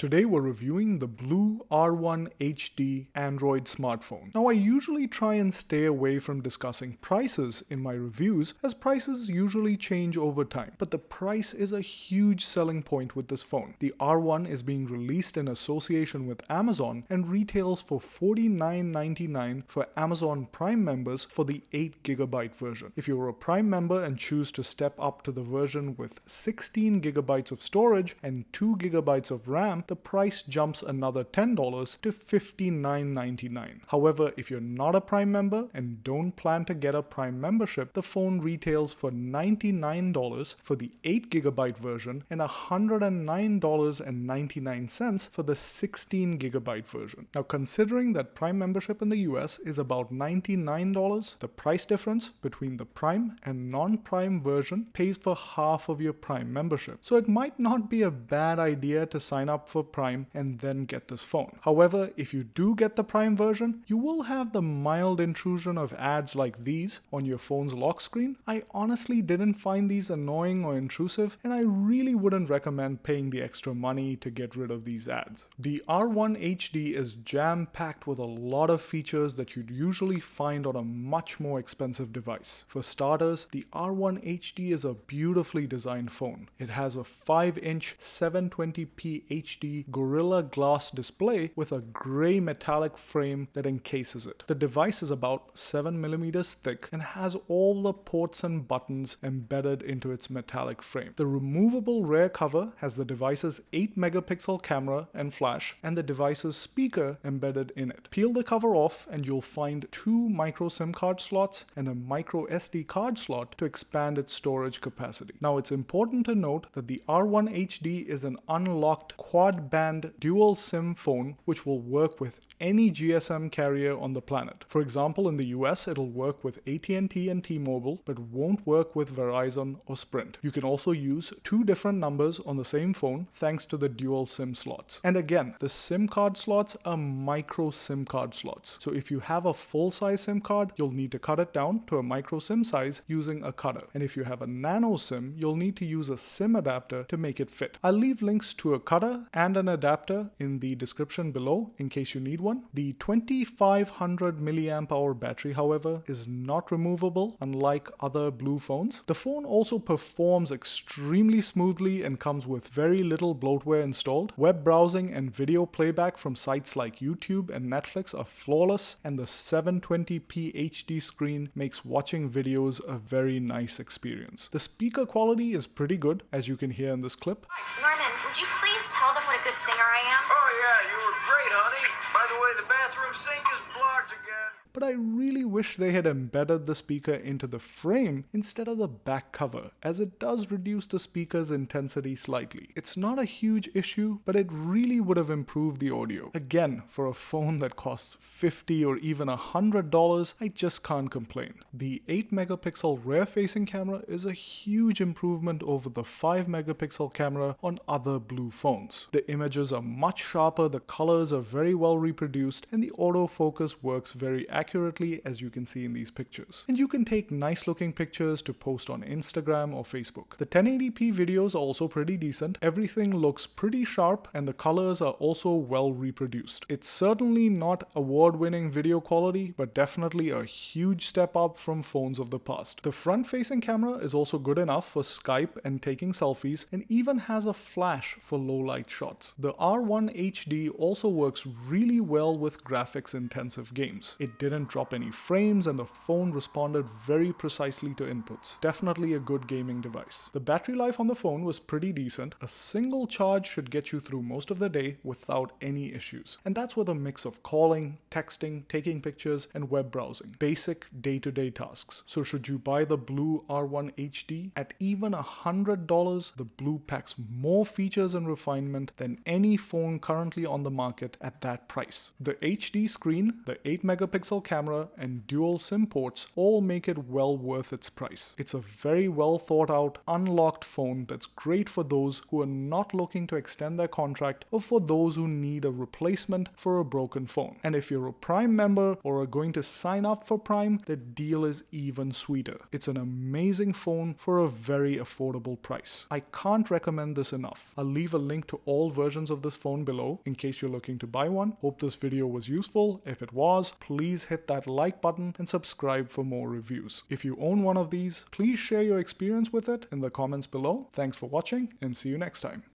Today we're reviewing the BLU R1HD Android smartphone. Now I usually try and stay away from discussing prices in my reviews as prices usually change over time, but the price is a huge selling point with this phone. The R1 is being released in association with Amazon and retails for $49.99 for Amazon Prime members for the 8GB version. If you're a Prime member and choose to step up to the version with 16GB of storage and 2GB of RAM, the price jumps another $10 to $59.99. However, if you're not a Prime member and don't plan to get a Prime membership, the phone retails for $99 for the 8GB version and $109.99 for the 16GB version. Now, considering that Prime membership in the US is about $99, the price difference between the Prime and non-Prime version pays for half of your Prime membership. So it might not be a bad idea to sign up for Prime and then get this phone. However, if you do get the Prime version, you will have the mild intrusion of ads like these on your phone's lock screen. I honestly didn't find these annoying or intrusive, and I really wouldn't recommend paying the extra money to get rid of these ads. The R1HD is jam-packed with a lot of features that you'd usually find on a much more expensive device. For starters, the R1HD is a beautifully designed phone. It has a 5-inch 720p HD Gorilla Glass display with a gray metallic frame that encases it. The device is about 7mm thick and has all the ports and buttons embedded into its metallic frame. The removable rear cover has the device's 8-megapixel camera and flash and the device's speaker embedded in it. Peel the cover off and you'll find 2 micro SIM card slots and a micro SD card slot to expand its storage capacity. Now it's important to note that the R1HD is an unlocked quad-band dual SIM phone which will work with any GSM carrier on the planet. For example, in the US it'll work with AT&T and T-Mobile but won't work with Verizon or Sprint. You can also use 2 different numbers on the same phone thanks to the dual SIM slots. And again, the SIM card slots are micro SIM card slots. So if you have a full-size SIM card, you'll need to cut it down to a micro SIM size using a cutter. And if you have a nano SIM, you'll need to use a SIM adapter to make it fit. I'll leave links to a cutter and an adapter in the description below in case you need one. The 2500 mAh battery, however, is not removable unlike other BLU phones. The phone also performs extremely smoothly and comes with very little bloatware installed. Web browsing and video playback from sites like YouTube and Netflix are flawless, and the 720p HD screen makes watching videos a very nice experience. The speaker quality is pretty good, as you can hear in this clip. Norman, would you please tell them what a good singer I am? Oh yeah, you were great, honey. By the way, the bathroom sink is blocked again. But I really wish they had embedded the speaker into the frame instead of the back cover, as it does reduce the speaker's intensity slightly. It's not a huge issue, but it really would have improved the audio. Again, for a phone that costs $50 or even $100, I just can't complain. The 8-megapixel rear-facing camera is a huge improvement over the 5-megapixel camera on other BLU phones. The images are much sharper, the colors are very well reproduced, and the autofocus works very accurately, as you can see in these pictures. And you can take nice looking pictures to post on Instagram or Facebook. The 1080p videos are also pretty decent. Everything looks pretty sharp and the colors are also well reproduced. It's certainly not award-winning video quality, but definitely a huge step up from phones of the past. The front-facing camera is also good enough for Skype and taking selfies, and even has a flash for low-light shots. The R1HD also works really well with graphics-intensive games. It didn't drop any frames and the phone responded very precisely to inputs. Definitely a good gaming device. The battery life on the phone was pretty decent. A single charge should get you through most of the day without any issues. And that's with a mix of calling, texting, taking pictures, and web browsing. Basic day-to-day tasks. So should you buy the BLU R1HD? At even $100, the BLU packs more features and refinement than any phone currently on the market at that price. The HD screen, the 8-megapixel megapixel camera, and dual SIM ports all make it well worth its price. It's a very well thought out, unlocked phone that's great for those who are not looking to extend their contract or for those who need a replacement for a broken phone. And if you're a Prime member or are going to sign up for Prime, the deal is even sweeter. It's an amazing phone for a very affordable price. I can't recommend this enough. I'll leave a link to all versions of this phone below in case you're looking to buy one. Hope this video was useful. If it was, please hit that like button and subscribe for more reviews. If you own one of these, please share your experience with it in the comments below. Thanks for watching and see you next time.